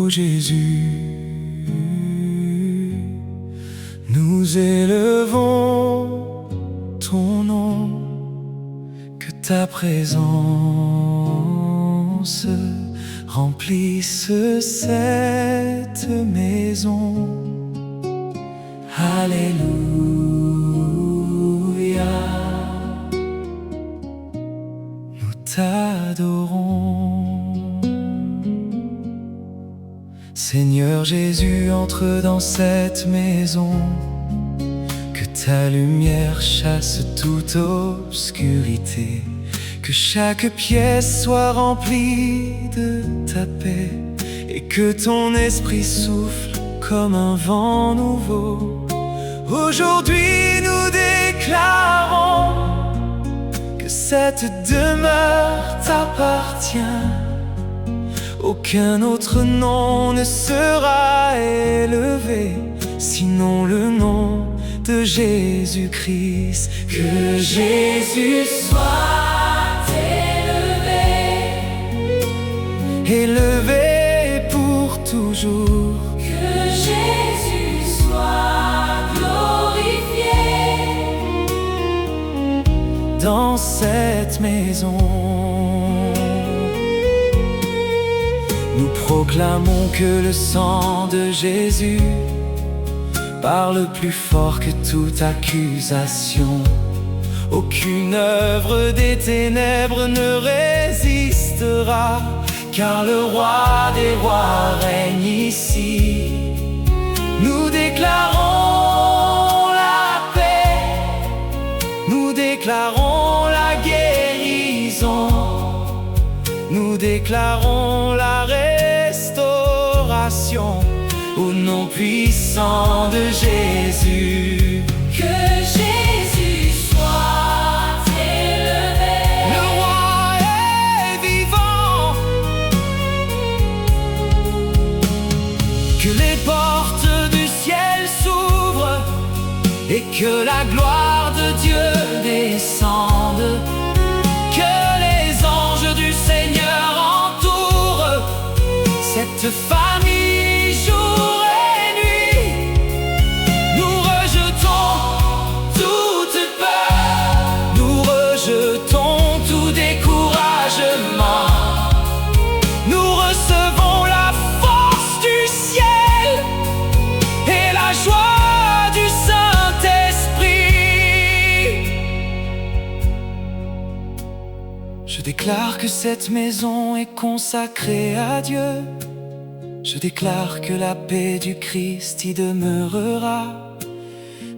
Ô Jésus, nous élevons ton nom, que ta présence remplisse cette maison. Alléluia, nous t'adorons. Seigneur Jésus, entre dans cette maison, que ta lumière chasse toute obscurité, que chaque pièce soit remplie de ta paix, et que ton esprit souffle comme un vent nouveau. Aujourd'hui nous déclarons que cette demeure t'appartient. Aucun autre nom ne sera élevé, sinon le nom de Jésus-Christ. Que Jésus soit élevé pour toujours. Que Jésus soit glorifié dans cette maison. Nous proclamons que le sang de Jésus parle plus fort que toute accusation. Aucune œuvre des ténèbres ne résistera, car le roi des rois règne ici. Nous déclarons la paix, nous déclarons la guérison, nous déclarons la restauration au nom puissant de Jésus. Que Jésus soit élevé. Le roi est vivant. Que les portes du ciel s'ouvrent et que la gloire de Dieu descende. Que les anges du Seigneur entourent cette famille jour et nuit. Nous rejetons toute peur, nous rejetons tout découragement. Nous recevons la force du ciel et la joie du Saint-Esprit. Je déclare que cette maison est consacrée à Dieu. Je déclare que la paix du Christ y demeurera.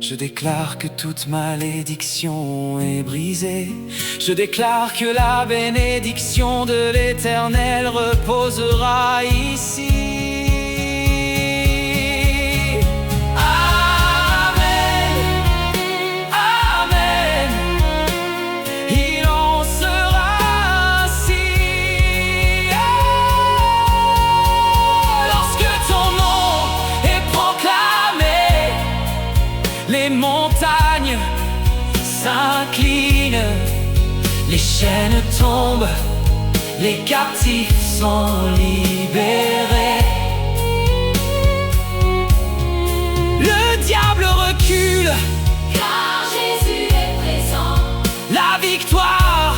Je déclare que toute malédiction est brisée. Je déclare que la bénédiction de l'Éternel reposera ici. Amen, Amen. Il en sera ainsi. Lorsque ton nom est proclamé, les montagnes s'inclinent, les chaînes tombent, les captifs sont libérés. Le diable recule, Car Jésus est présent. la victoire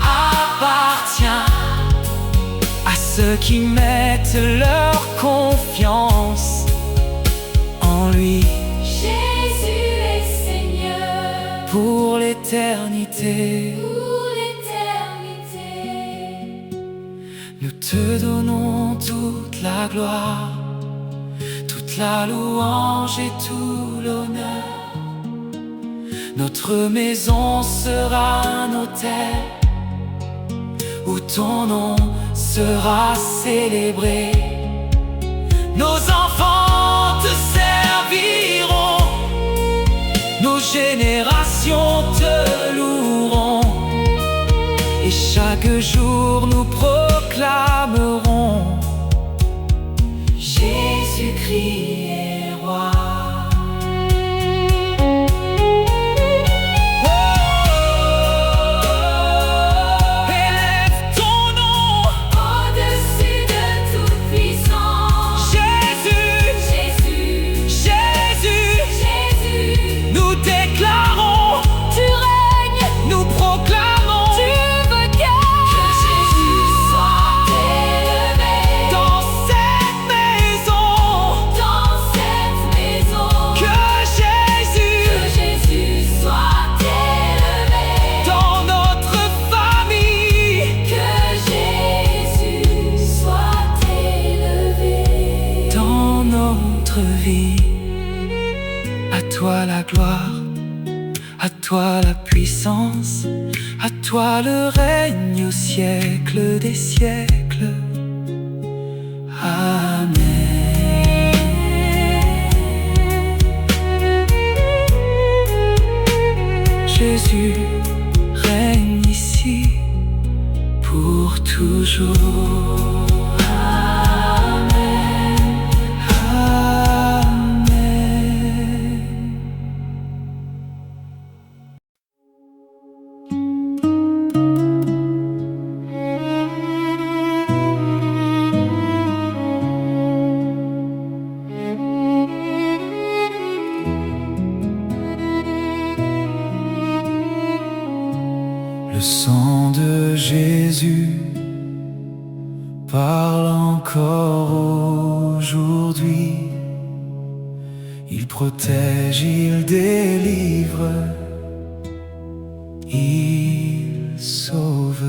appartient à ceux qui mettent leur confiance en lui. Jésus est Seigneur Pour l'éternité, pour l'éternité. nous te donnons toute la gloire, toute la louange et tout l'honneur. Notre maison sera un autel où ton nom sera célébré. Nos enfants te serviront, nos générations te loueront, et chaque jour nous proclamerons: Jésus-Christ est roi. Élève ton nom Au-dessus de toute puissance. gloire, à toi la puissance, à toi le règne au siècle des siècles. Amen. Jésus règne ici pour toujours. Amen. Amen. Le sang de Jésus parle encore aujourd'hui. Il protège, il délivre, il sauve.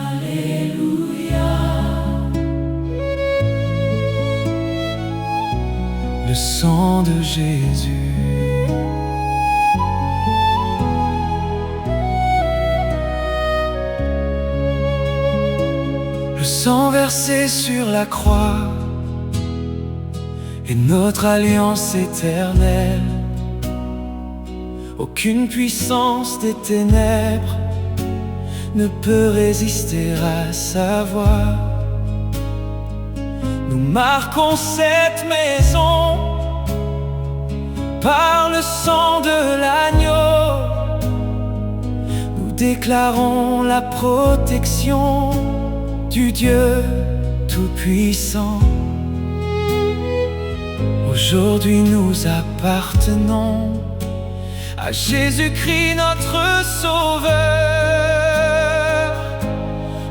Alléluia. Le sang de Jésus. Le sang versé sur la croix est notre alliance éternelle. Aucune puissance des ténèbres ne peut résister à sa voix. Nous marquons cette maison par le sang de l'agneau. Nous déclarons la protection du Dieu Tout-Puissant. Aujourd'hui nous appartenons à Jésus-Christ notre Sauveur.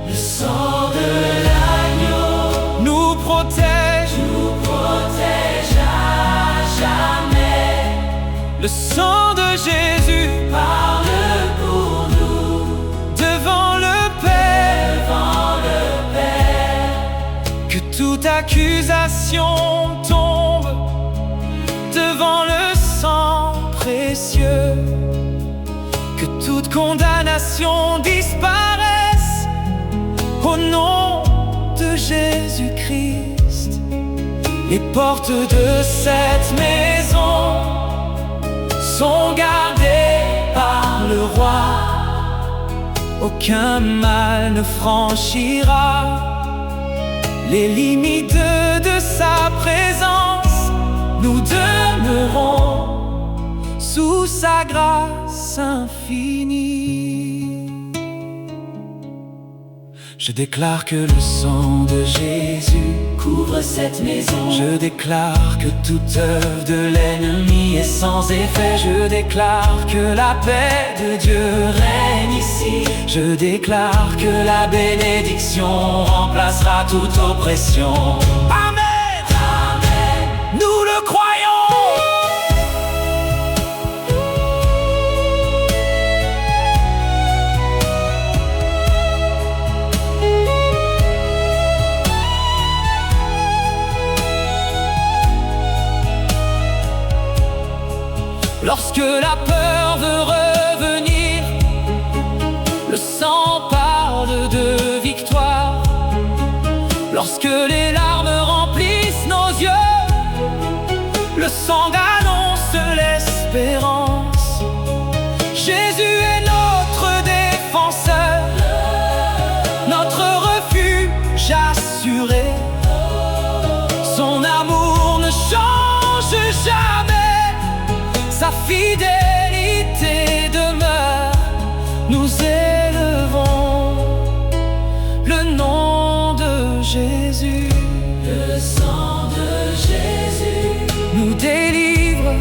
Le sang de l'agneau nous protège à jamais. Le sang de Jésus parle pour nous devant le Père. Que toute accusation tombe devant le sang précieux. Que toute condamnation disparaisse au nom de Jésus-Christ. Les portes de cette maison sont gardées par le roi. Aucun mal ne franchira les limites de sa présence. Nous demeurons sous sa grâce infinie. Je déclare que le sang de Jésus couvre cette maison. Je déclare que toute œuvre de l'ennemi est sans effet. Je déclare que la paix de Dieu règne ici. Je déclare que la bénédiction remplacera toute oppression. Amen. Amen. Nous le croyons. Lorsque la peur veut revenir, le sang parle de victoire. Lorsque les larmes remplissent nos yeux, le sang annonce l'espérance. Jésus est notre défenseur, notre refuge assuré. Son amour ne change jamais. Sa fidélité demeure. Nous élevons le nom de Jésus. Le sang de Jésus nous délivre,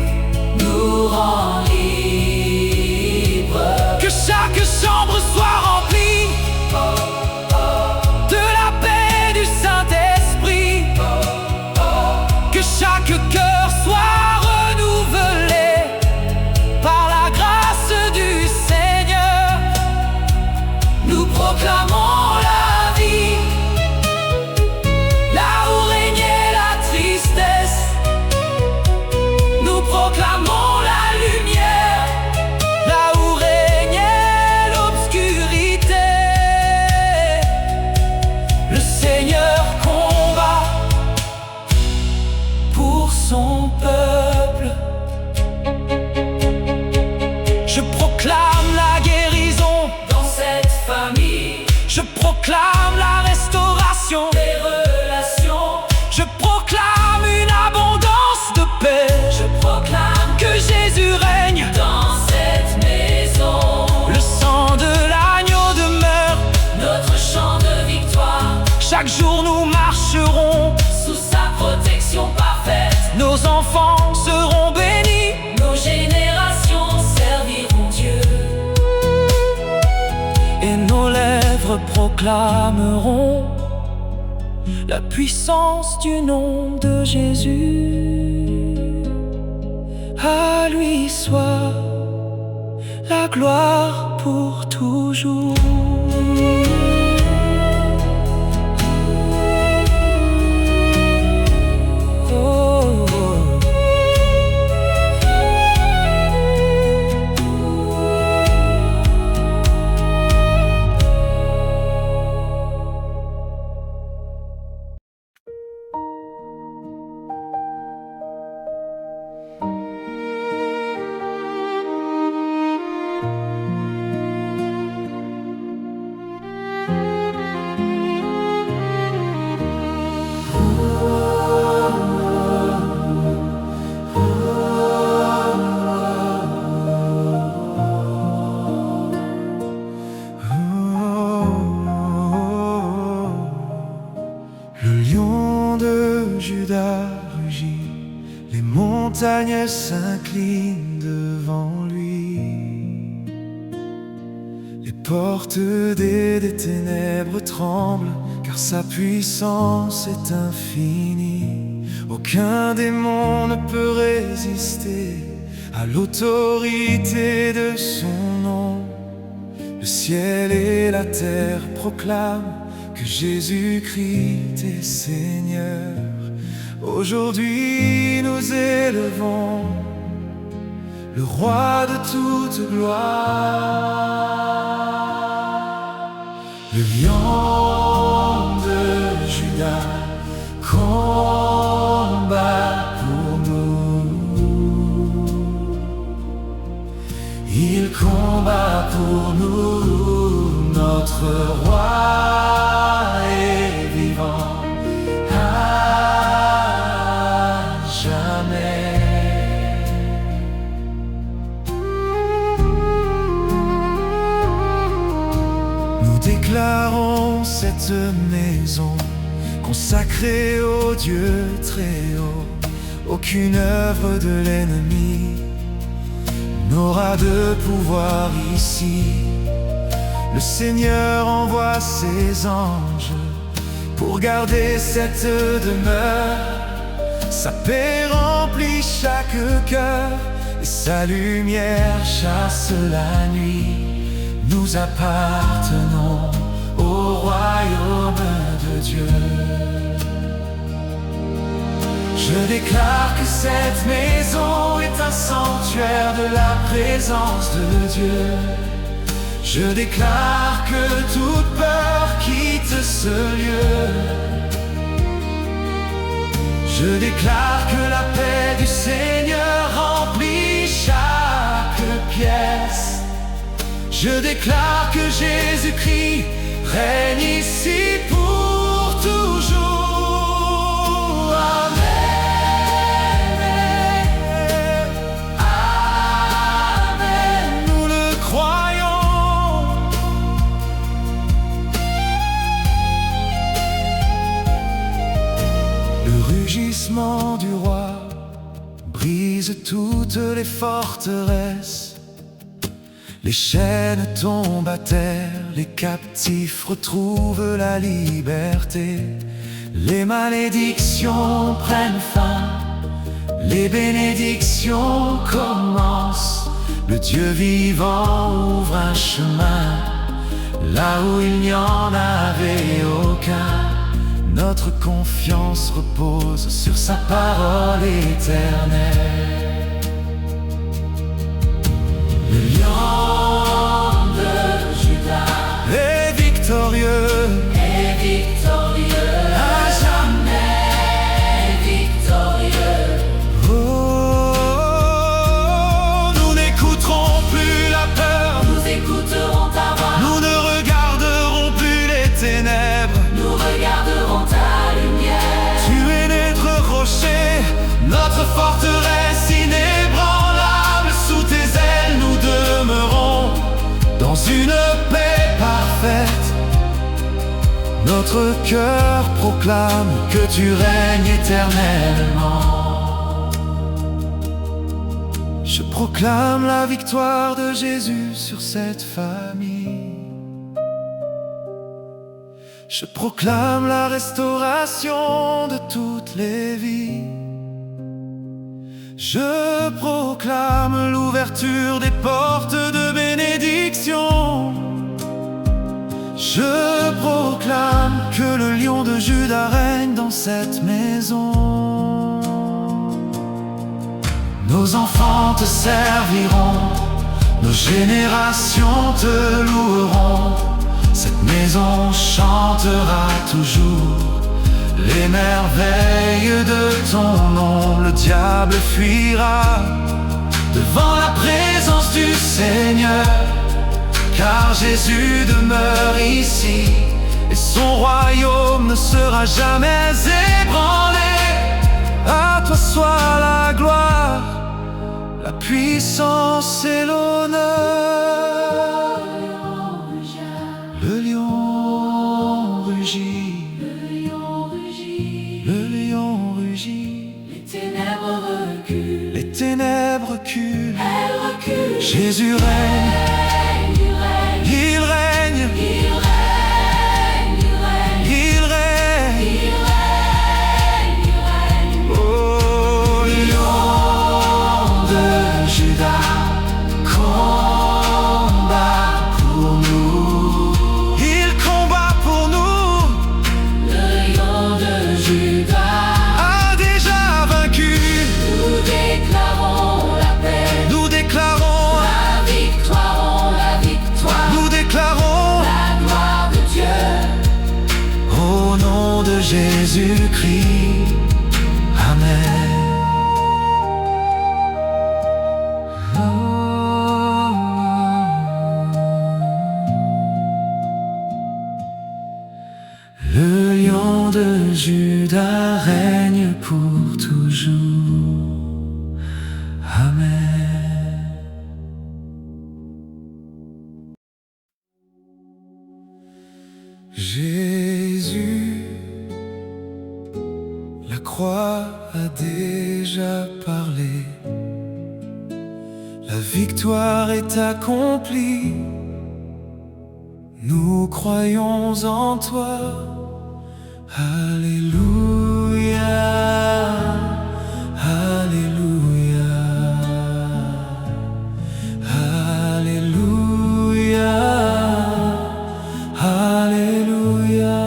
nous rend libres. Que chaque chambre soit remplie de la paix du Saint-Esprit. Que chaque cœur soit renouvelé proclame la restauration des relations. Je proclame une abondance de paix. Je proclame Que Jésus règne dans cette maison. Le sang de l'agneau demeure. Notre chant de victoire. Chaque jour nous marcherons Sous sa protection parfaite. Nos enfants seront bénis. Nos générations serviront Dieu. Et nos lèvres proclameront la puissance du nom de Jésus. À lui soit la gloire pour toujours. Oh, oh. Judas rugit, les montagnes s'inclinent devant lui. Les portes des ténèbres tremblent, car sa puissance est infinie. Aucun démon ne peut résister à l'autorité de son nom. Le ciel et la terre proclament que Jésus-Christ est Seigneur. Aujourd'hui nous élevons le roi de toute gloire. Le lion de Judas combat pour nous. Il combat pour nous, notre roi est vivant. Déclarons cette maison consacrée au Dieu très haut. Aucune œuvre de l'ennemi n'aura de pouvoir ici. Le Seigneur envoie ses anges pour garder cette demeure. Sa paix remplit chaque cœur et sa lumière chasse la nuit. Nous appartenons au royaume de Dieu. Je déclare que cette maison est un sanctuaire de la présence de Dieu. Je déclare que toute peur quitte ce lieu. Je déclare que la paix du Seigneur remplit chaque pièce. Je déclare que Jésus-Christ règne ici pour toujours. Amen. Amen. Nous le croyons. Le rugissement du roi brise toutes les forteresses. Les chaînes tombent à terre, les captifs retrouvent la liberté. Les malédictions prennent fin, les bénédictions commencent. Le Dieu vivant ouvre un chemin là où il n'y en avait aucun. Notre confiance repose sur sa parole éternelle. Le lion de Judas est victorieux, à jamais victorieux. Oh, nous n'écouterons plus la peur, Nous écouterons ta voix. nous ne regarderons plus les ténèbres. dans une paix parfaite. Notre cœur proclame que tu règnes éternellement. Je proclame la victoire de Jésus sur cette famille. Je proclame la restauration de toutes les vies. Je proclame l'ouverture des portes de bénédiction. Je proclame que le lion de Juda règne dans cette maison. Nos enfants te serviront, nos générations te loueront. Cette maison chantera toujours les merveilles de ton nom. Le diable fuira devant la présence du Seigneur, car Jésus demeure ici et son royaume ne sera jamais ébranlé. À toi soit la gloire, la puissance et l'honneur. Le lion rugit, le lion rugit. Les ténèbres reculent, Les ténèbres reculent, elles reculent. Jésus règne, il règne, il règne. Oh, lion de Juda, combat pour nous. Il combat pour nous, Le lion de Juda, a déjà vaincu. nous déclarons la paix, Nous déclarons, la victoire, nous déclarons la gloire de Dieu. au nom de Jésus-Christ. Amen. Le lion de Juda règne pour toujours. Amen. Jésus, la croix a déjà parlé. La victoire est accomplie. Nous croyons en toi. Alléluia, Alléluia, Alléluia, Alléluia.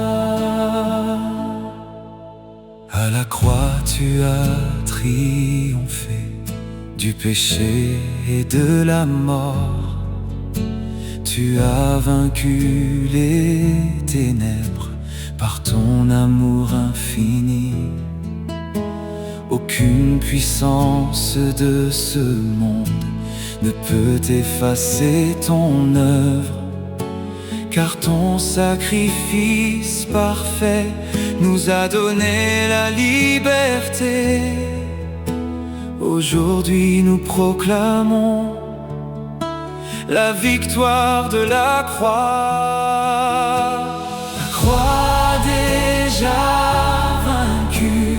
À la croix tu as triomphé du péché et de la mort. Tu as vaincu les ténèbres par ton amour infini. Aucune puissance de ce monde ne peut effacer ton œuvre, car ton sacrifice parfait nous a donné la liberté. Aujourd'hui nous proclamons la victoire de la croix. La croix déjà vaincue,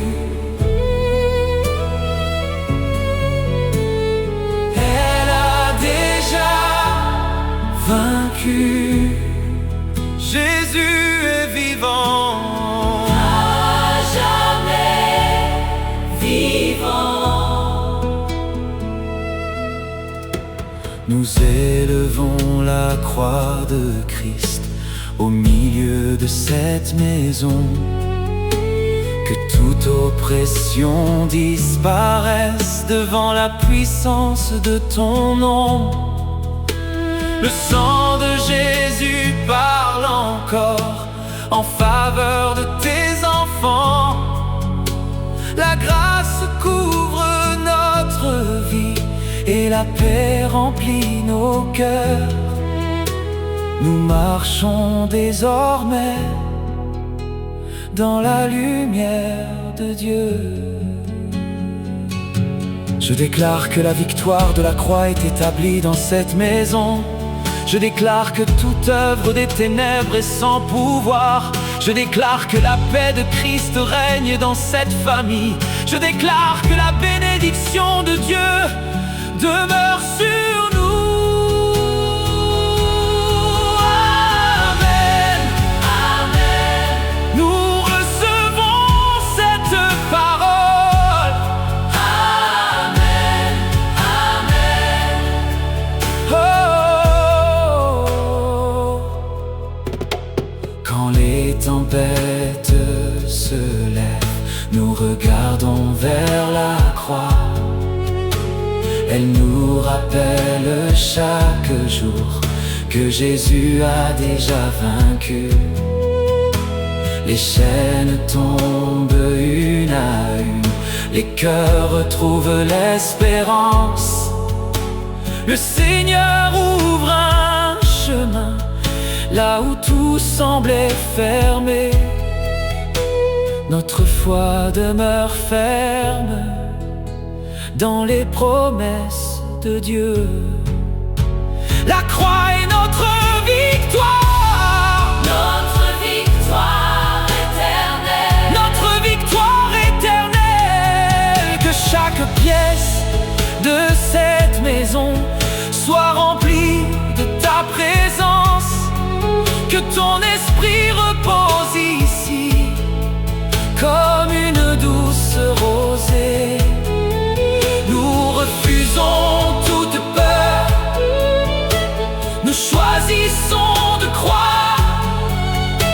elle a déjà vaincu. Jésus est vivant, À jamais vivant. nous élevons la croix de Christ au milieu de cette maison. Que toute oppression disparaisse devant la puissance de ton nom. Le sang de Jésus parle encore en faveur de tes enfants. La grâce couvre notre vie et la paix remplit nos cœurs. Nous marchons désormais dans la lumière de Dieu. Je déclare que la victoire de la croix est établie dans cette maison. Je déclare que toute œuvre des ténèbres est sans pouvoir. Je déclare que la paix de Christ règne dans cette famille. Je déclare que la bénédiction de Dieu demeure sur nous. Amen, Amen, nous recevons cette parole. Amen, Amen. Oh. Quand les tempêtes se lèvent, nous regardons vers la croix. Elle nous rappelle chaque jour que Jésus a déjà vaincu. Les chaînes tombent une à une, les cœurs retrouvent l'espérance. Le Seigneur ouvre un chemin là où tout semblait fermé. Notre foi demeure ferme dans les promesses de Dieu. La croix est notre victoire, Notre victoire éternelle, notre victoire éternelle. Que chaque pièce de cette maison soit remplie de ta présence. Que ton esprit repose ici comme une douce rosée. Nous refusons toute peur, nous choisissons de croire.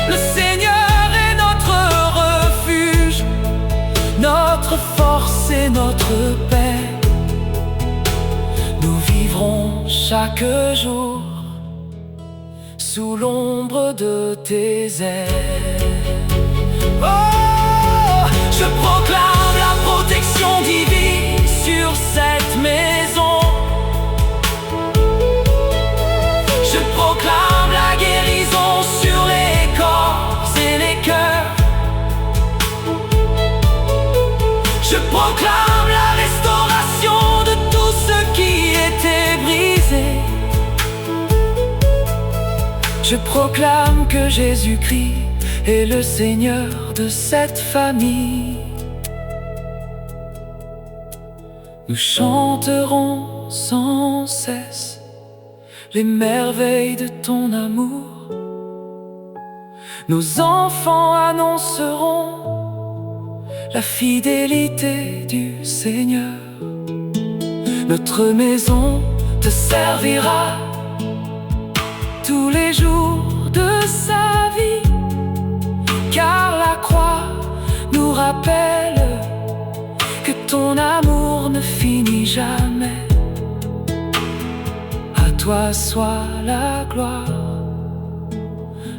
Le Seigneur est notre refuge, notre force et notre paix. Nous vivrons chaque jour sous l'ombre de tes ailes. Oh, je proclame la protection divine sur cette maison. Je proclame la guérison sur les corps et les cœurs. Je proclame la restauration de tout ce qui était brisé. Je proclame que Jésus-Christ est le Seigneur de cette famille. Nous chanterons sans cesse les merveilles de ton amour. Nos enfants annonceront la fidélité du Seigneur. Notre maison te servira tous les jours de sa vie, car la croix nous rappelle que ton amour ne finit jamais. À toi soit la gloire,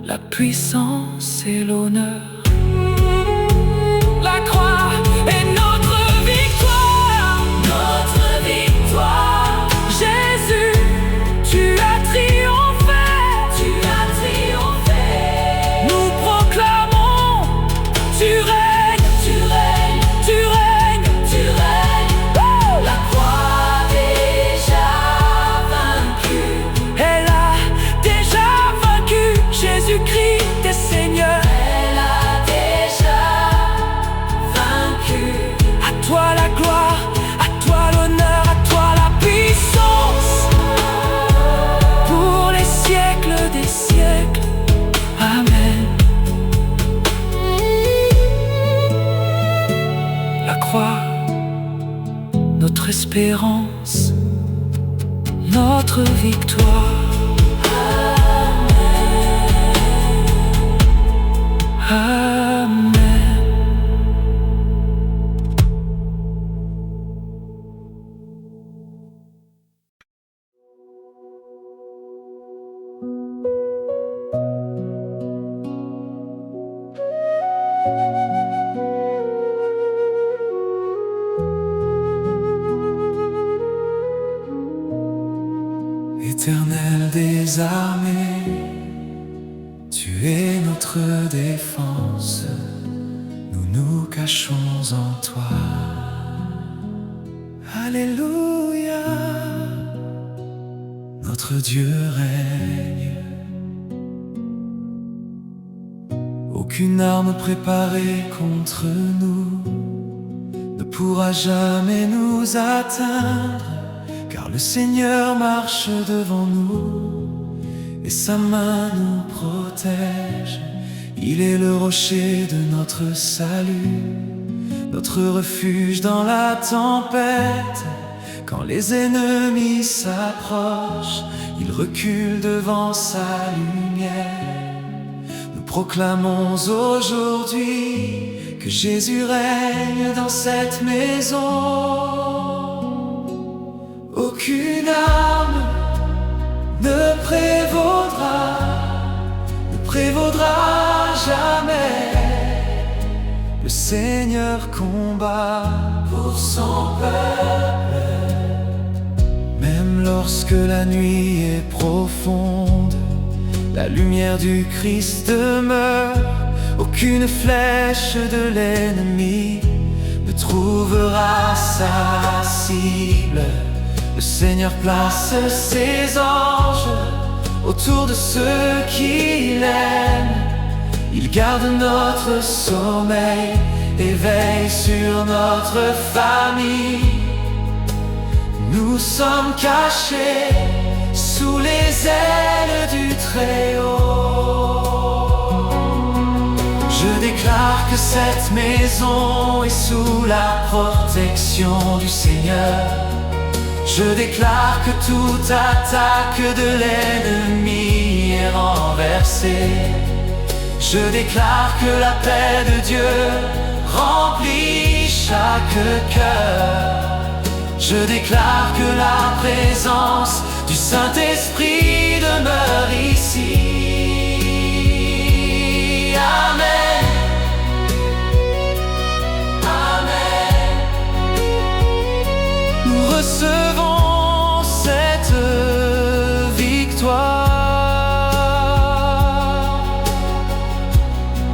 la puissance et l'honneur. La croix est notre victoire, notre victoire. Jésus, tu as triomphé. Tu as triomphé. Nous proclamons, tu règnes, Tu règnes, tu règnes. tu règnes. La croix déjà vaincue. Elle a déjà vaincu. Jésus-Christ est Seigneur. Elle a déjà vaincu. À toi la gloire, à toi l'honneur, à toi la puissance, pour les siècles des siècles. Amen. La croix, notre espérance, notre victoire. Amen. Éternel des armées, tu es notre défense, nous nous cachons en toi. Alléluia, notre notre Dieu règne. Aucune arme préparée contre nous ne pourra jamais nous atteindre, car le Seigneur marche devant nous et sa main nous protège. Il est le rocher de notre salut, notre refuge dans la tempête. Quand les ennemis s'approchent, il recule devant sa lumière. Nous proclamons aujourd'hui que Jésus règne dans cette maison. Aucune arme ne prévaudra jamais. Le Seigneur combat pour son peuple. Même lorsque la nuit est profonde, la lumière du Christ demeure. Aucune flèche de l'ennemi ne trouvera sa cible. Le Seigneur place ses anges autour de ceux qu'il aime. Il garde notre sommeil et veille sur notre famille. Nous sommes cachés sous les ailes du Très-Haut. Je déclare que cette maison est sous la protection du Seigneur. Je déclare que toute attaque de l'ennemi est renversée. Je déclare que la paix de Dieu remplit chaque cœur. Je déclare que la présence du Saint-Esprit demeure ici. Amen. Amen. Nous recevons cette victoire.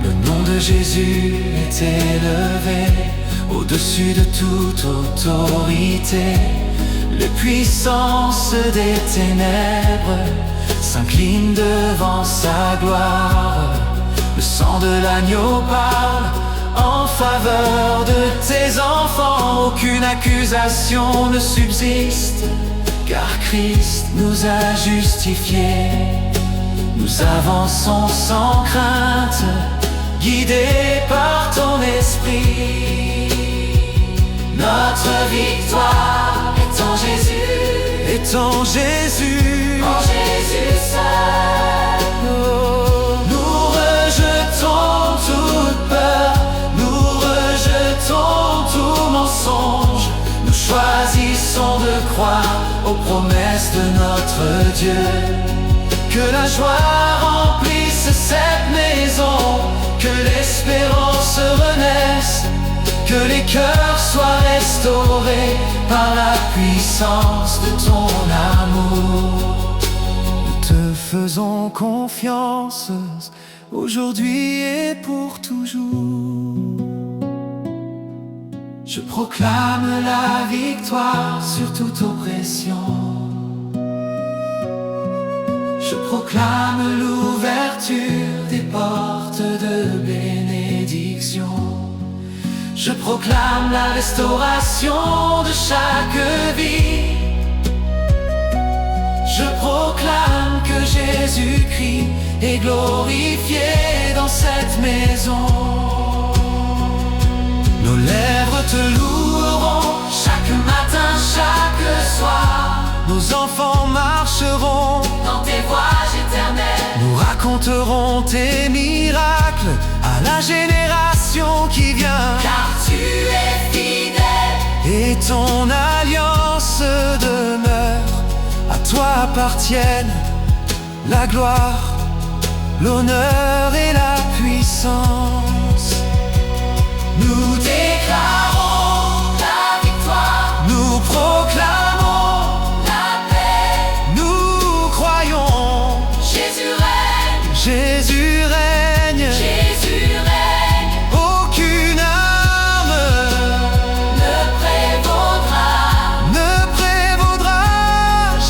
Le nom de Jésus est élevé au-dessus de toute autorité. Les puissances des ténèbres s'inclinent devant sa gloire. Le sang de l'agneau parle en faveur de tes enfants. Aucune accusation ne subsiste, car Christ nous a justifiés. Nous avançons sans crainte, guidés par ton esprit. Notre victoire est en Jésus, est en Jésus, en Jésus seul. Nous rejetons toute peur, nous rejetons tout mensonge. Nous choisissons de croire aux promesses de notre Dieu. Que la joie remplisse cette maison, que l'espérance renaisse, que les cœurs soient restaurés par la puissance de ton amour. Nous te faisons confiance aujourd'hui et pour toujours. Je proclame la victoire sur toute oppression. Je proclame l'ouverture des portes de bénédiction. Je proclame la restauration de chaque vie. Je proclame que Jésus-Christ est glorifié dans cette maison. Nos lèvres te loueront chaque matin, chaque soir. nos enfants marcheront dans tes voies éternelles. Nous raconterons tes miracles à la génération qui vient. Car tu es fidèle Et ton alliance demeure. À toi appartiennent la gloire, l'honneur et la puissance. Nous déclarons la victoire. Nous proclamons La paix. Nous croyons Jésus règne. Jésus règne. Jésus règne. Aucune arme Ne prévaudra. ne prévaudra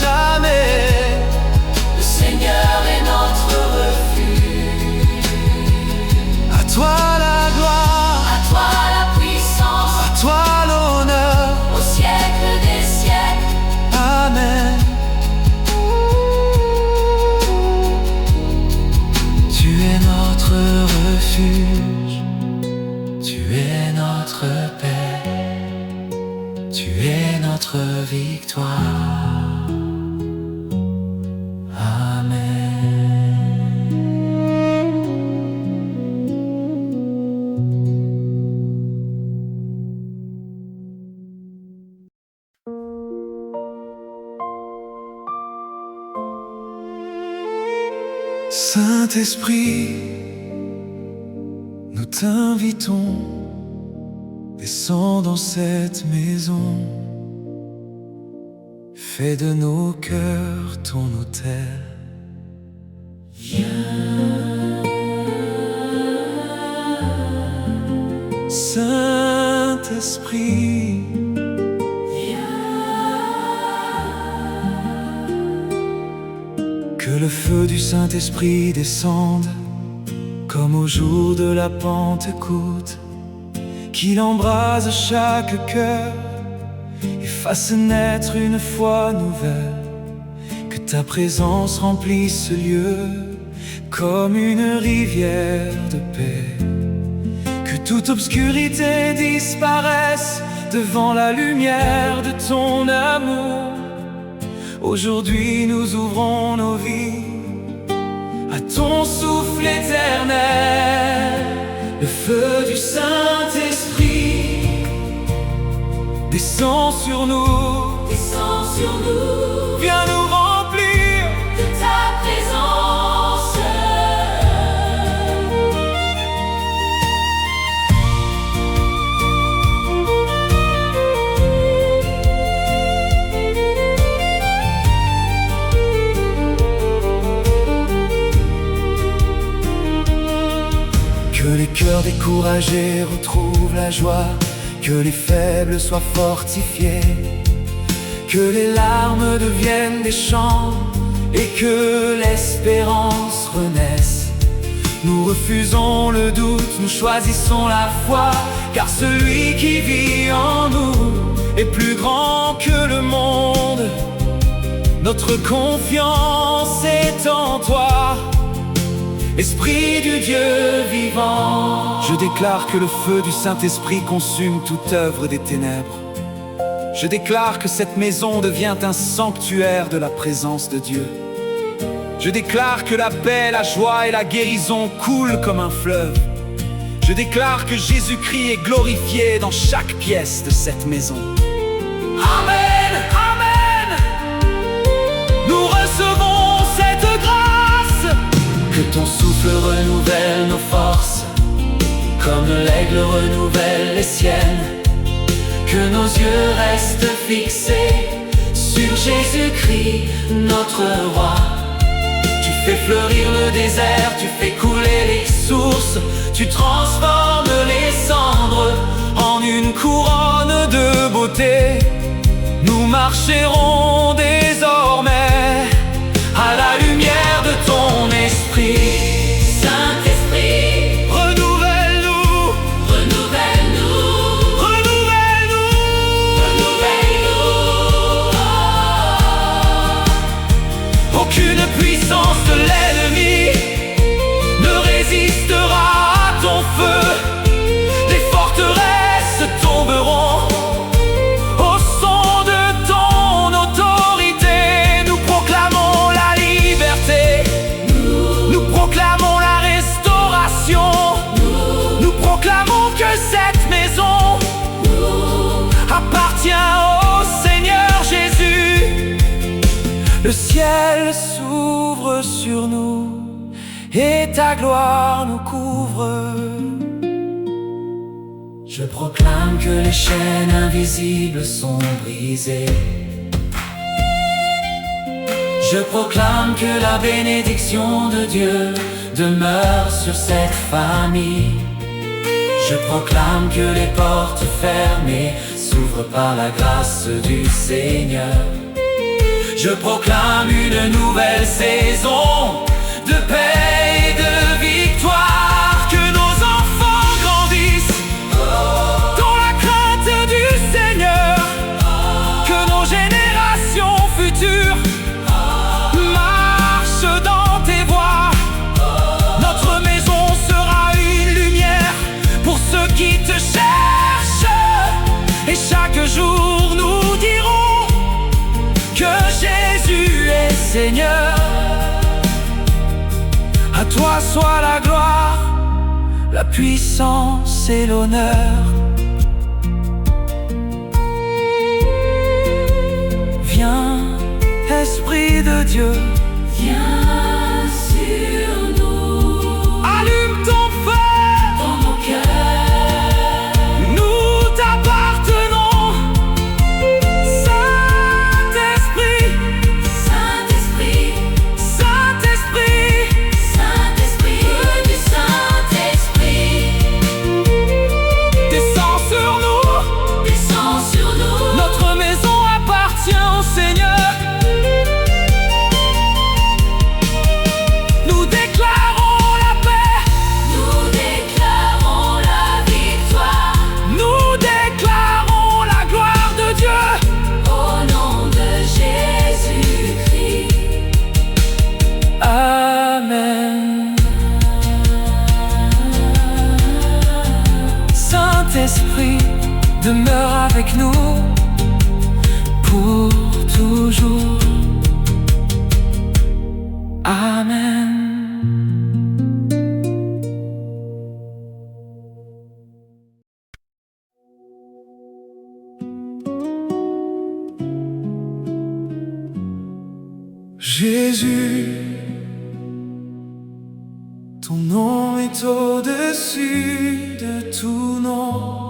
jamais. Saint-Esprit, nous t'invitons, descends dans cette maison, fais de nos cœurs ton autel. Saint-Esprit, que le feu du Saint-Esprit descende comme au jour de la Pentecôte, qu'il embrase chaque cœur et fasse naître une foi nouvelle, que ta présence remplisse ce lieu comme une rivière de paix, que toute obscurité disparaisse devant la lumière de ton amour. Aujourd'hui nous ouvrons nos vies à ton souffle éternel. Le feu du Saint-Esprit descend sur nous, viens nous remplir de ta présence. Que les cœurs découragés retrouvent la joie, que les faibles soient fortifiés, que les larmes deviennent des chants et que l'espérance renaisse. Nous refusons le doute, nous choisissons la foi, car celui qui vit en nous est plus grand que le monde. Notre confiance est en toi, Esprit du Dieu vivant. Je déclare que le feu du Saint-Esprit consume toute œuvre des ténèbres. Je déclare que cette maison devient un sanctuaire de la présence de Dieu. Je déclare que la paix, la joie et la guérison coulent comme un fleuve. Je déclare que Jésus-Christ est glorifié dans chaque pièce de cette maison. Amen, Amen. Nous recevons cette grâce. Que ton souffle renouvelle nos forces, comme l'aigle renouvelle les siennes. Que nos yeux restent fixés sur Jésus-Christ, notre roi. Tu fais fleurir le désert, tu fais couler les sources, tu transformes les cendres en une couronne de beauté. Nous marcherons désormais à la lumière de ton esprit. Saint-Esprit, Renouvelle-nous, renouvelle-nous, renouvelle-nous. renouvelle-nous. Aucune puissance de l'ennemi ne résistera à ton feu. Les forteresses tomberont au son de ton autorité. Nous proclamons la liberté, nous proclamons la restauration, nous proclamons que cette maison appartient au Seigneur Jésus. Le ciel s'ouvre sur nous et ta gloire nous couvre. Je proclame que les chaînes invisibles sont brisées. Je proclame que la bénédiction de Dieu demeure sur cette famille. Je proclame que les portes fermées s'ouvrent par la grâce du Seigneur. Je proclame une nouvelle saison de paix et de victoire. Que nos enfants grandissent dans la crainte du Seigneur. Que nos générations futures marchent dans tes voies. Notre maison sera une lumière pour ceux qui te cherchent. Et chaque jour nous dirons que Jésus est Seigneur. À toi soit la gloire, la puissance et l'honneur. Viens, Esprit de Dieu, Viens sur demeure avec nous pour toujours. Amen. Jésus, ton nom est au-dessus de tout nom.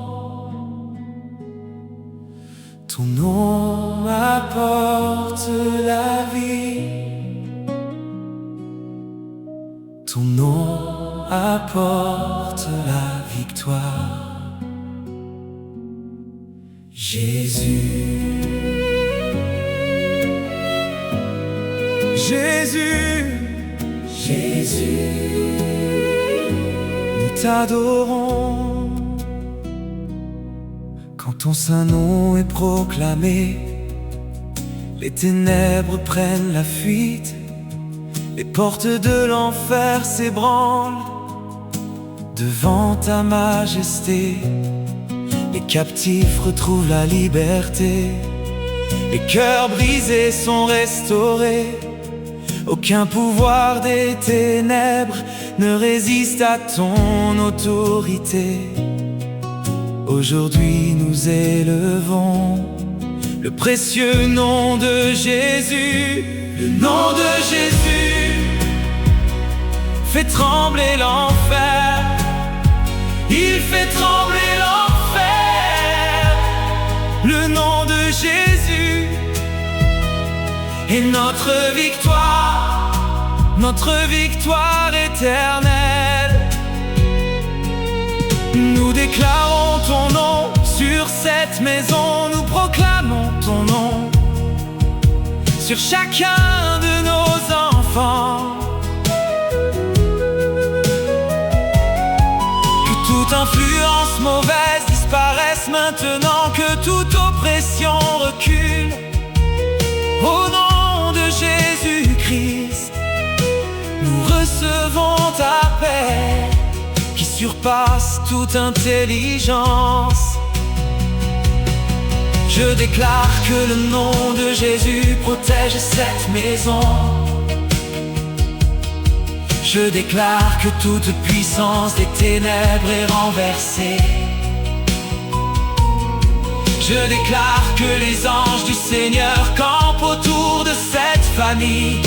Ton nom apporte la vie. Ton nom apporte la victoire. Jésus. Jésus, Jésus, nous t'adorons. Quand ton saint nom est proclamé, les ténèbres prennent la fuite, les portes de l'enfer s'ébranlent devant ta majesté. Les captifs retrouvent la liberté, les cœurs brisés sont restaurés. Aucun pouvoir des ténèbres ne résiste à ton autorité. Aujourd'hui nous élevons le précieux nom de Jésus. Le nom de Jésus fait trembler l'enfer. Il fait trembler l'enfer. Le nom de Jésus est notre victoire éternelle. Nous déclarons ton nom sur cette maison, nous proclamons ton nom sur chacun de nos enfants. Que toute influence mauvaise disparaisse maintenant, que toute oppression recule. Au nom de Jésus-Christ, nous recevons ta paix qui surpasse toute intelligence. Je déclare que le nom de Jésus protège cette maison. Je déclare que toute puissance des ténèbres est renversée. Je déclare que les anges du Seigneur campent autour de cette famille.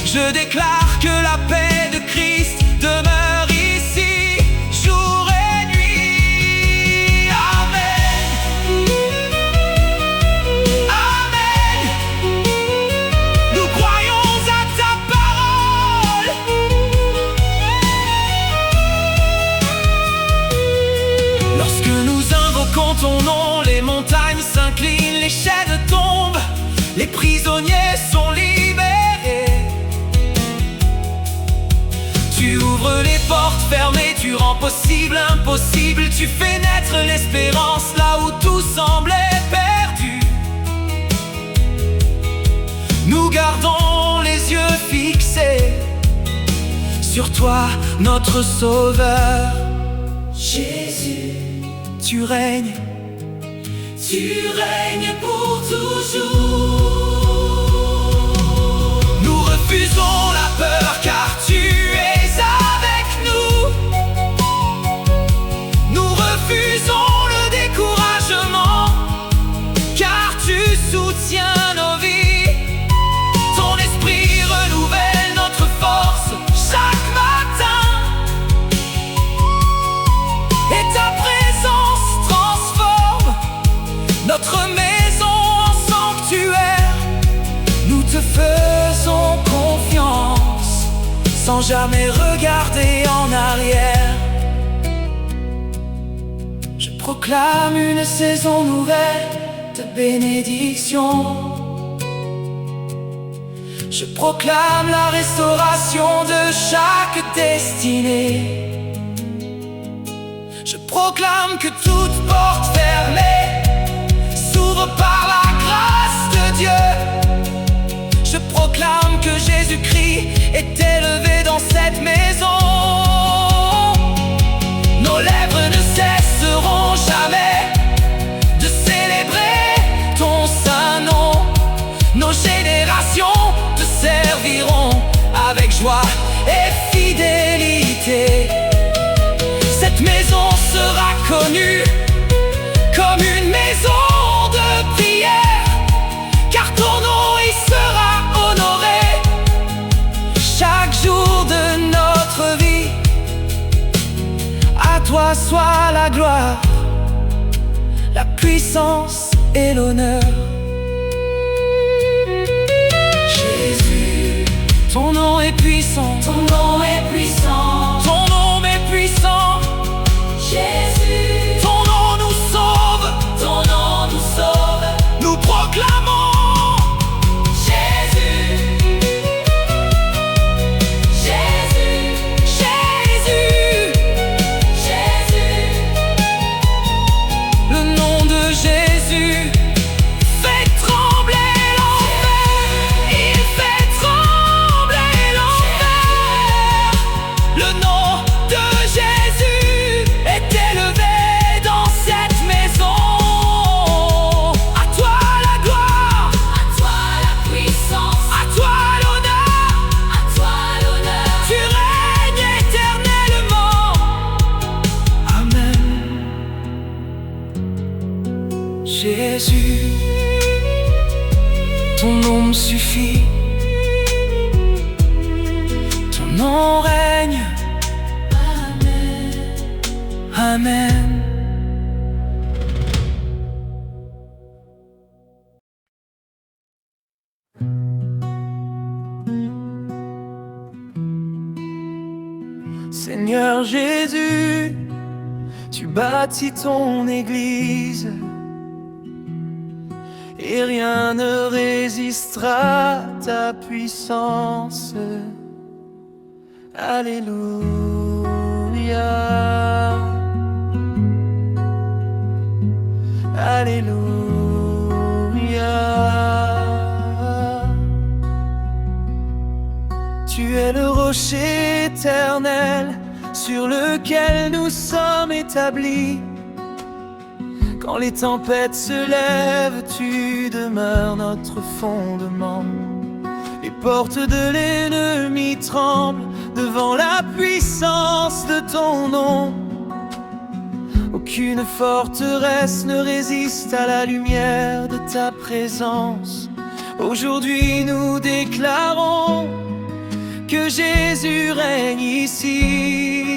Je déclare que la paix de Christ demeure ici, jour et nuit. Amen. Amen. Nous croyons à ta parole. Lorsque nous invoquons ton nom, les montagnes s'inclinent, les chaînes tombent, les prisonniers sont libérés. Tu ouvres les portes fermées, tu rends possible impossible, tu fais naître l'espérance là où tout semblait perdu. Nous gardons les yeux fixés sur toi, notre Sauveur. Jésus, tu règnes pour toujours. Nous refusons la peur car tu es avec nous. Nous refusons le découragement car tu soutiens nos vies. Ton esprit renouvelle notre force chaque matin. Et ta présence transforme notre maison en sanctuaire. Nous te faisons confiance sans jamais regarder en arrière. Je proclame une saison nouvelle de bénédiction. Je proclame la restauration de chaque destinée. Je proclame que toute porte fermée s'ouvre par la grâce de Dieu. Je proclame que Jésus-Christ est élevé dans cette maison. Nos lèvres ne cesseront jamais avec joie et fidélité. Cette maison sera connue comme une maison de prière, car ton nom y sera honoré chaque jour de notre vie. À toi soit la gloire, la puissance et l'honneur. Jésus, Ton nom est puissant, ton nom est puissant. ton nom est puissant. Jésus, Ton nom nous sauve, ton nom nous sauve. nous proclamons. Jésus, Jésus, Jésus, Jésus. le nom de Jésus fait trembler l'enfer. Il fait trembler l'enfer. Le nom de Jésus est élevé dans cette maison. À toi la gloire, À toi la puissance, à toi l'honneur. à toi l'honneur. Tu règnes éternellement. Amen. Jésus, ton nom me suffit. Ton nom règne. Amen. Seigneur Jésus, tu bâtis ton église et rien ne résistera à ta puissance. Alléluia. Alléluia. Tu es le rocher éternel sur lequel nous sommes établis. Quand les tempêtes se lèvent, tu demeures notre fondement. Les portes de l'ennemi tremblent devant la puissance de ton nom. Aucune forteresse ne résiste à la lumière de ta présence. Aujourd'hui nous déclarons que Jésus règne ici.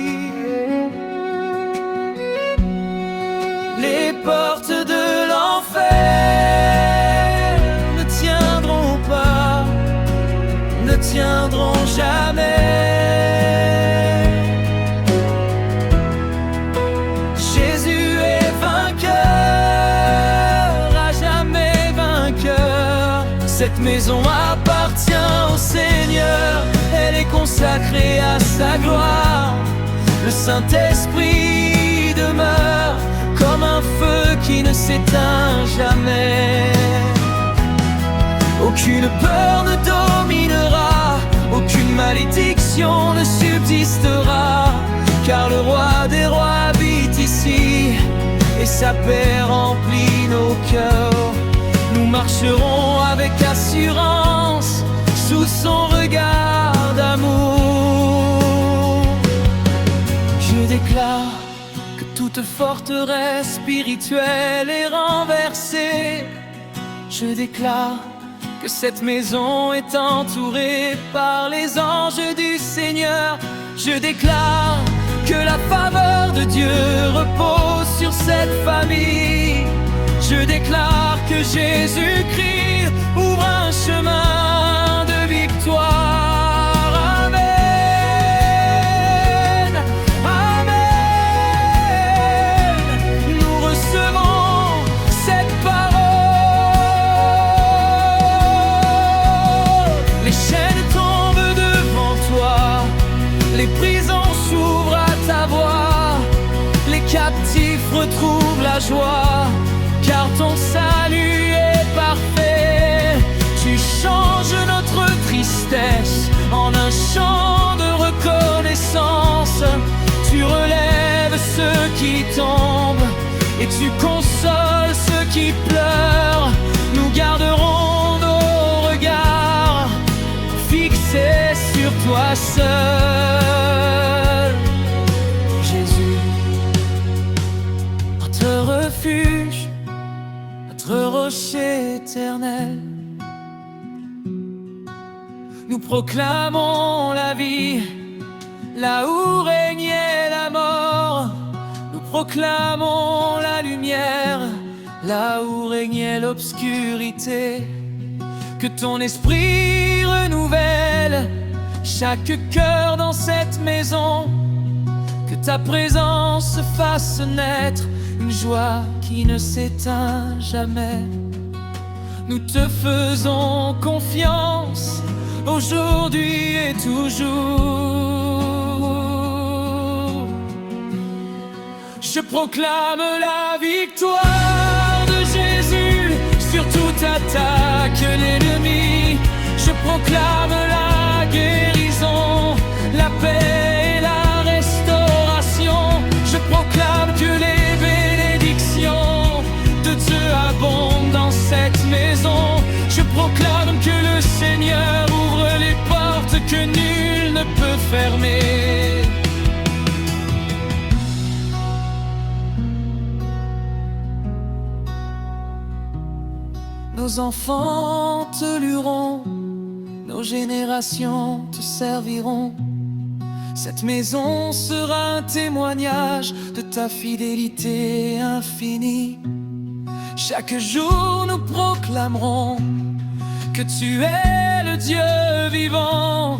Les portes de l'enfer ne tiendront pas, ne tiendront jamais. Jésus est vainqueur, à jamais vainqueur. Cette maison appartient au Seigneur, elle est consacrée à sa gloire. Le Saint-Esprit demeure comme un feu qui ne s'éteint jamais. Aucune peur ne dominera, aucune malédiction ne subsistera, car le roi des rois habite ici, et sa paix remplit nos cœurs. Nous marcherons avec assurance sous son regard d'amour. Je déclare que toute forteresse spirituelle est renversée. Je déclare que cette maison est entourée par les anges du Seigneur. Je déclare que la faveur de Dieu repose sur cette famille. Je déclare que Jésus-Christ ouvre un chemin de victoire. Amen. Amen. Nous recevons cette parole. Les chaînes tombent devant toi, les prisons s'ouvrent à ta voix, les captifs retrouvent la joie, car ton salut est parfait. Tu changes notre tristesse en un chant de reconnaissance. Tu relèves ceux qui tombent et tu consoles ceux qui pleurent. Nous garderons nos regards fixés sur toi seul. Jésus, notre refuge, notre rocher éternel, nous proclamons la vie, là où régnait la mort. Nous proclamons la lumière, là où régnait l'obscurité. Que ton esprit renouvelle chaque cœur dans cette maison. Que ta présence fasse naître une joie qui ne s'éteint jamais. Nous te faisons confiance aujourd'hui et toujours. Je proclame la victoire de Jésus sur toute attaque l'ennemi. Je proclame la guérison, la paix et la restauration. Je proclame que les bénédictions de Dieu abondent dans cette maison. Je proclame que le Seigneur ouvre les portes que nul ne peut fermer. Nos enfants te loueront, nos générations te serviront. Cette maison sera un témoignage de ta fidélité infinie. Chaque jour nous proclamerons que tu es le Dieu vivant,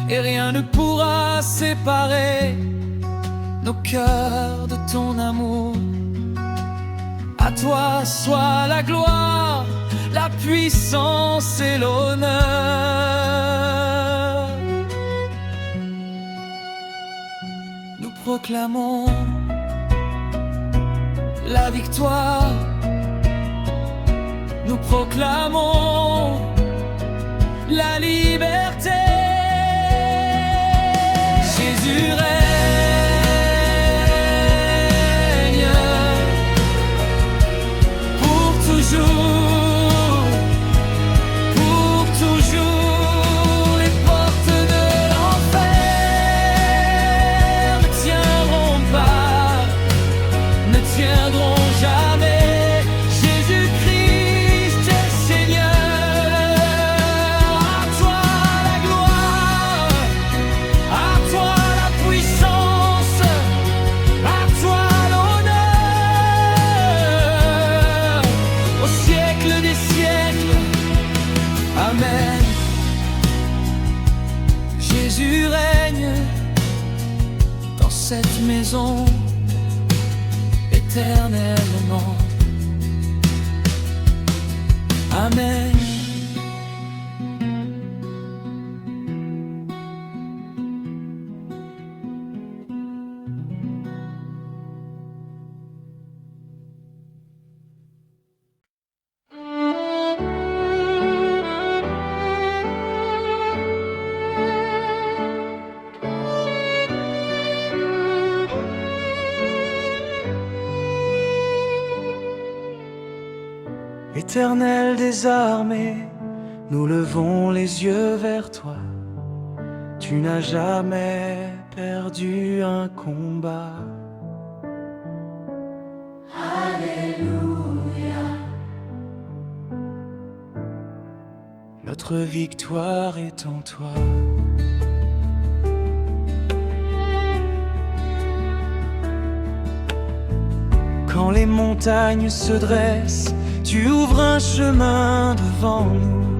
et rien ne pourra séparer nos cœurs de ton amour. À toi soit la gloire, la puissance et l'honneur. Nous proclamons la victoire. Nous proclamons la liberté. Jésus règne pour toujours, pour toujours. Les portes de l'enfer ne tiendront pas, ne tiendront jamais. Amen. Jésus règne dans cette maison éternellement. Amen. Éternel des armées, nous levons les yeux vers toi. Tu n'as jamais perdu un combat. Alléluia. Notre victoire est en toi. Quand les montagnes se dressent, tu ouvres un chemin devant nous.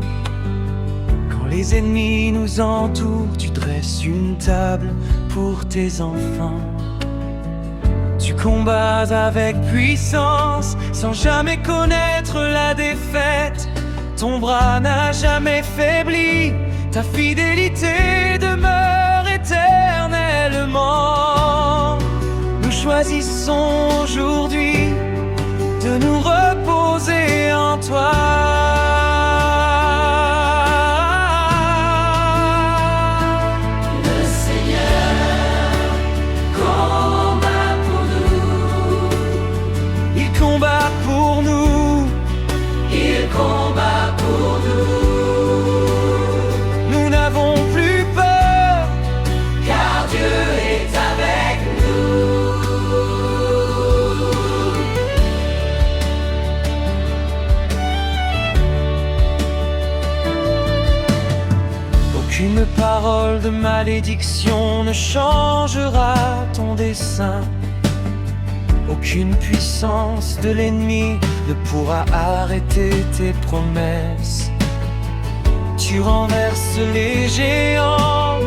Quand les ennemis nous entourent, tu dresses une table pour tes enfants. Tu combats avec puissance, sans jamais connaître la défaite. Ton bras n'a jamais faibli, ta fidélité demeure éternellement. Nous choisissons aujourd'hui de nous reposer en toi. Le Seigneur combat pour nous. Il combat pour nous. Il combat pour nous. Nous n'avons plus peur. de malédiction ne changera ton dessein. Aucune puissance de l'ennemi ne pourra arrêter tes promesses. Tu renverses les géants,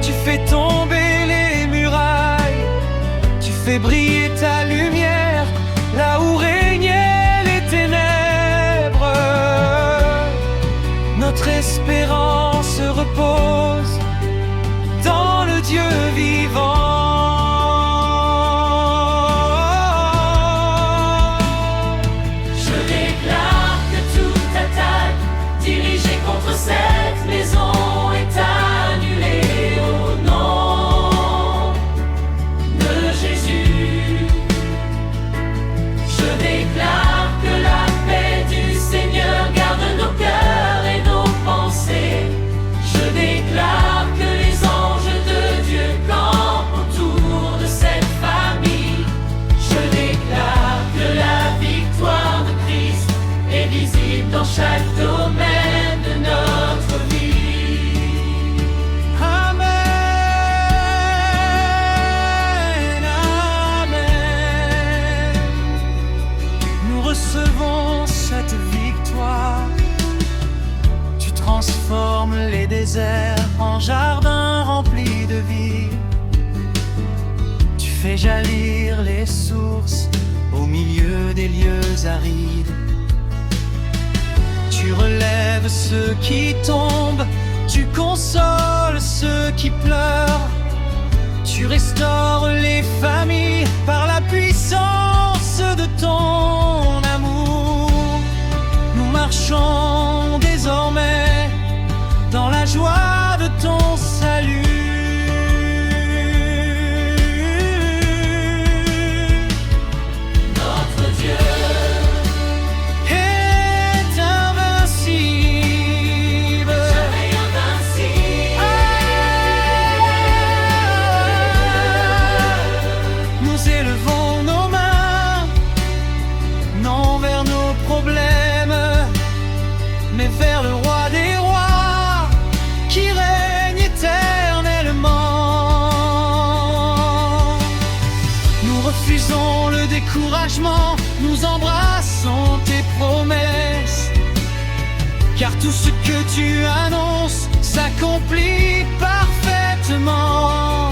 tu fais tomber les murailles, tu fais briller ta lumière là où régnaient les ténèbres. Notre espérance repose dans le Dieu vivant. Cette maison est annulée au nom de Jésus. Je déclare que la paix du Seigneur garde nos cœurs et nos pensées. Je déclare que les anges de Dieu campent autour de cette famille. Je déclare que la victoire de Christ est visible dans chaque domaine de notre vie. Amen, amen. Nous recevons cette victoire. Tu transformes les déserts en jardins remplis de vie. Tu fais jaillir les sources au milieu des lieux arides. Tu relèves ceux qui tombent, tu consoles ceux qui pleurent. Tu restaures les familles par la puissance de ton amour. Nous marchons désormais dans la joie de ton salut. Notre Dieu vers le roi des rois qui règne éternellement. Nous refusons le découragement, nous embrassons tes promesses, car tout ce que tu annonces s'accomplit parfaitement.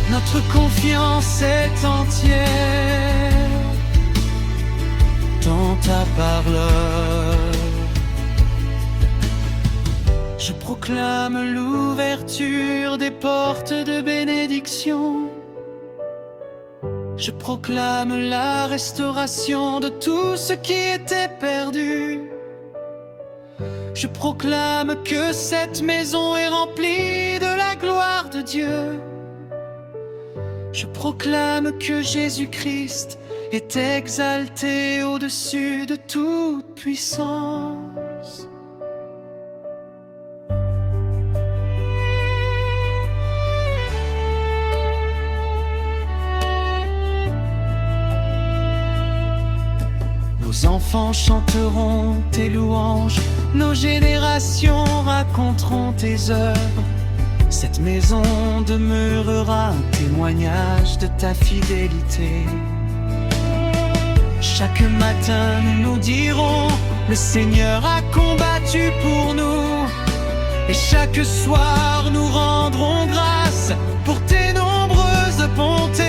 Notre confiance est entière dans ta parole. Je proclame l'ouverture des portes de bénédiction. Je proclame la restauration de tout ce qui était perdu. Je proclame que cette maison est remplie de la gloire de Dieu. Je proclame que Jésus-Christ est exalté au-dessus de toute puissance. Nos enfants chanteront tes louanges, nos générations raconteront tes œuvres. Cette maison demeurera un témoignage de ta fidélité. Chaque matin nous nous dirons, le Seigneur a combattu pour nous. Et chaque soir nous rendrons grâce pour tes nombreuses bontés.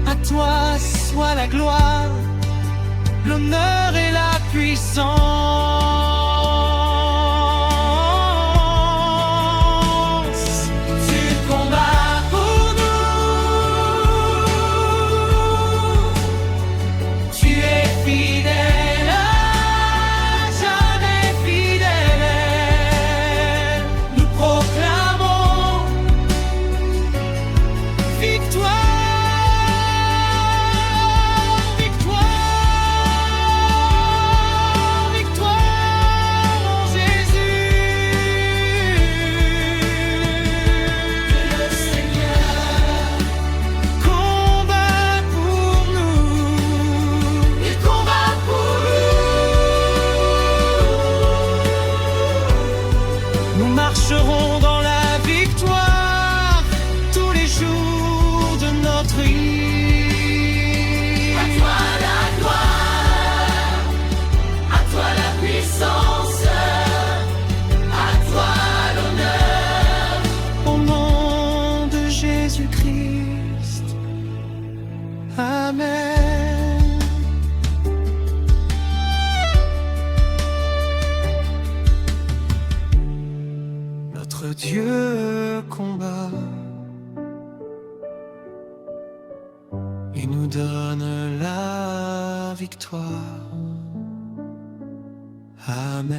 À toi soit la gloire, l'honneur et la puissance. nous marcherons dans la victoire tous les jours de notre vie. À toi la gloire, à toi la puissance, à toi l'honneur. Au nom de Jésus-Christ, Amen. Notre Dieu combat et nous donne la victoire. Amen.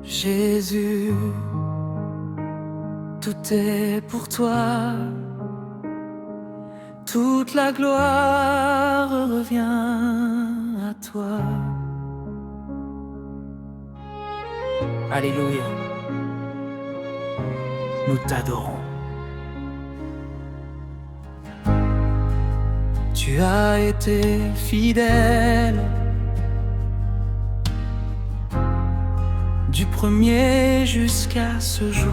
Jésus, tout est pour toi, toute la gloire revient à toi. Alléluia, nous t'adorons. Tu as été fidèle du premier jusqu'à ce jour.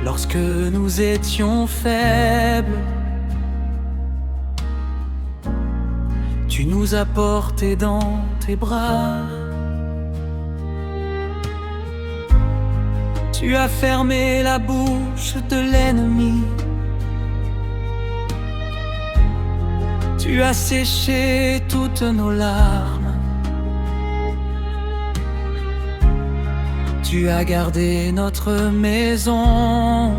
Lorsque nous étions faibles, tu nous as portés dans tes bras. Tu as fermé la bouche de l'ennemi. Tu as séché toutes nos larmes. Tu as gardé notre maison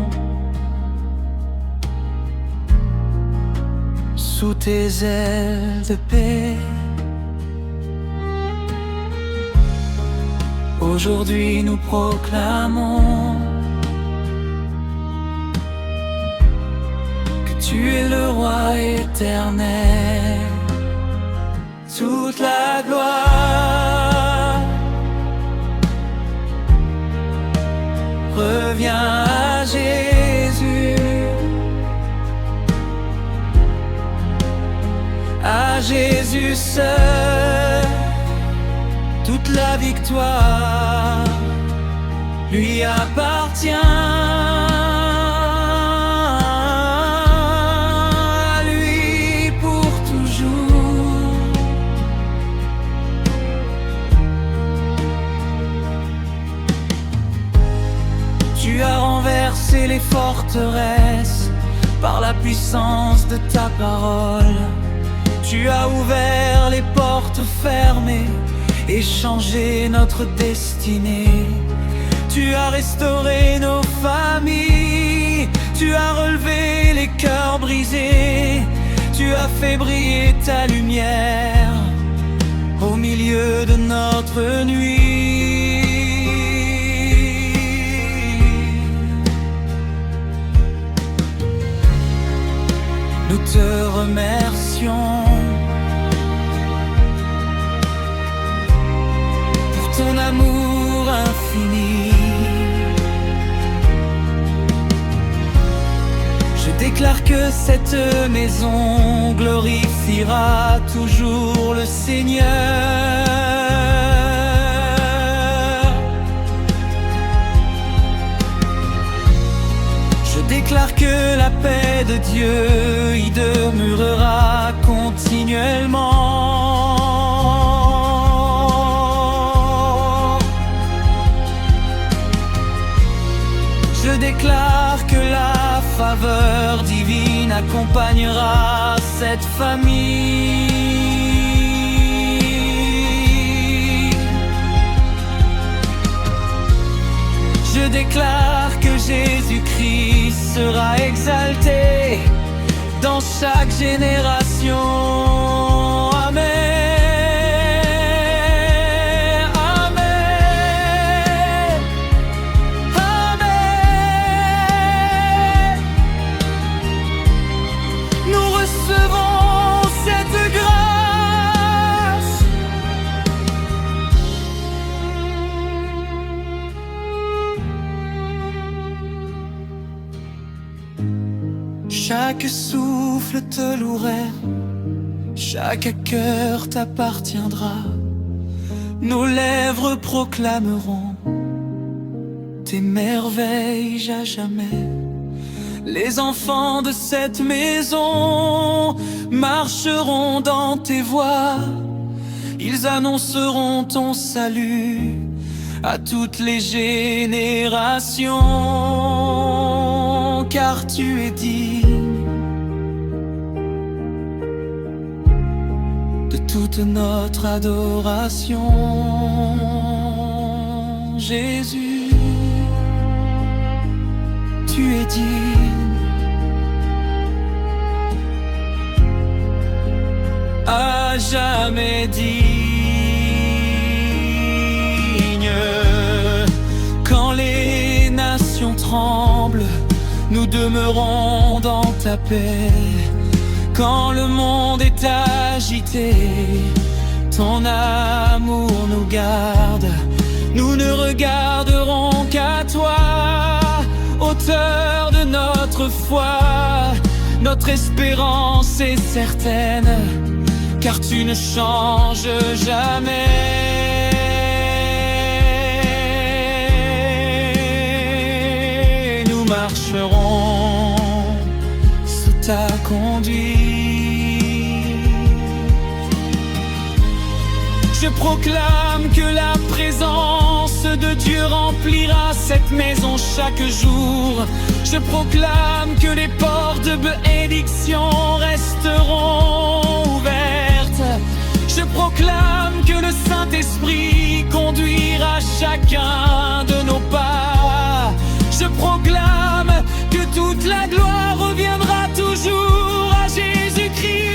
sous tes ailes de paix. Aujourd'hui nous proclamons que tu es le roi éternel. Toute la gloire revient à Jésus, à Jésus seul. Toute la victoire lui appartient. À lui pour toujours. Tu as renversé les forteresses par la puissance de ta parole. Tu as ouvert les portes fermées et changé notre destinée. Tu as restauré nos familles. Tu as relevé les cœurs brisés. Tu as fait briller ta lumière au milieu de notre nuit. Nous te remercions ton amour infini. Je déclare que cette maison glorifiera toujours le Seigneur. Je déclare que la paix de Dieu y demeurera continuellement. Je déclare que la faveur divine accompagnera cette famille. Je déclare que Jésus-Christ sera exalté dans chaque génération. Amen. Amen. Amen. Nous recevons cette grâce. Chaque souffle te louerait, chaque cœur t'appartiendra. Nos lèvres proclameront tes merveilles à jamais. Les enfants de cette maison marcheront dans tes voies. Ils annonceront ton salut à toutes les générations, car tu es digne de toute notre adoration. Jésus, tu es digne, à jamais digne. Quand les nations tremblent, nous demeurons dans ta paix. Quand le monde est agité, ton amour nous garde. Nous ne regarderons qu'à toi, auteur de notre foi. Notre espérance est certaine, car tu ne changes jamais. Nous marcherons sous ta conduite. Je proclame que la présence de Dieu remplira cette maison chaque jour. Je proclame que les portes de bénédiction resteront ouvertes. Je proclame que le Saint-Esprit conduira chacun de nos pas. Je proclame que toute la gloire reviendra toujours à Jésus-Christ.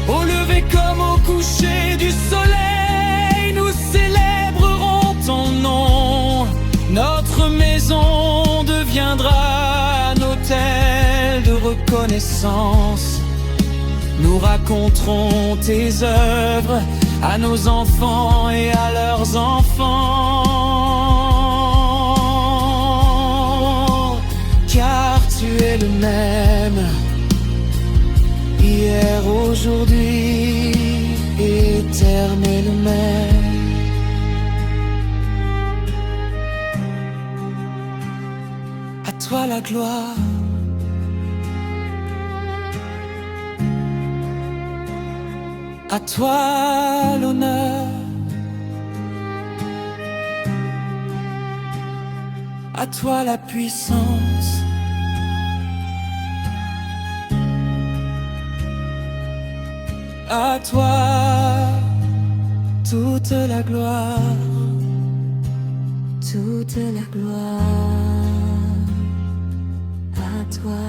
Au lever comme au coucher du soleil, nous célébrerons ton nom. Notre maison deviendra un autel de reconnaissance. Nous raconterons tes œuvres à nos enfants et à leurs enfants, car tu es le même, hier, aujourd'hui, éternellement. À toi la gloire, à toi l'honneur, à toi la puissance. À toi toute la gloire, toute la gloire. À toi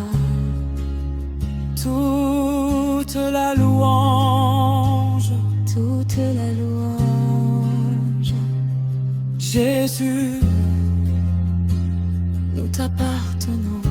toute la louange, toute la louange. Jésus, nous t'appartenons.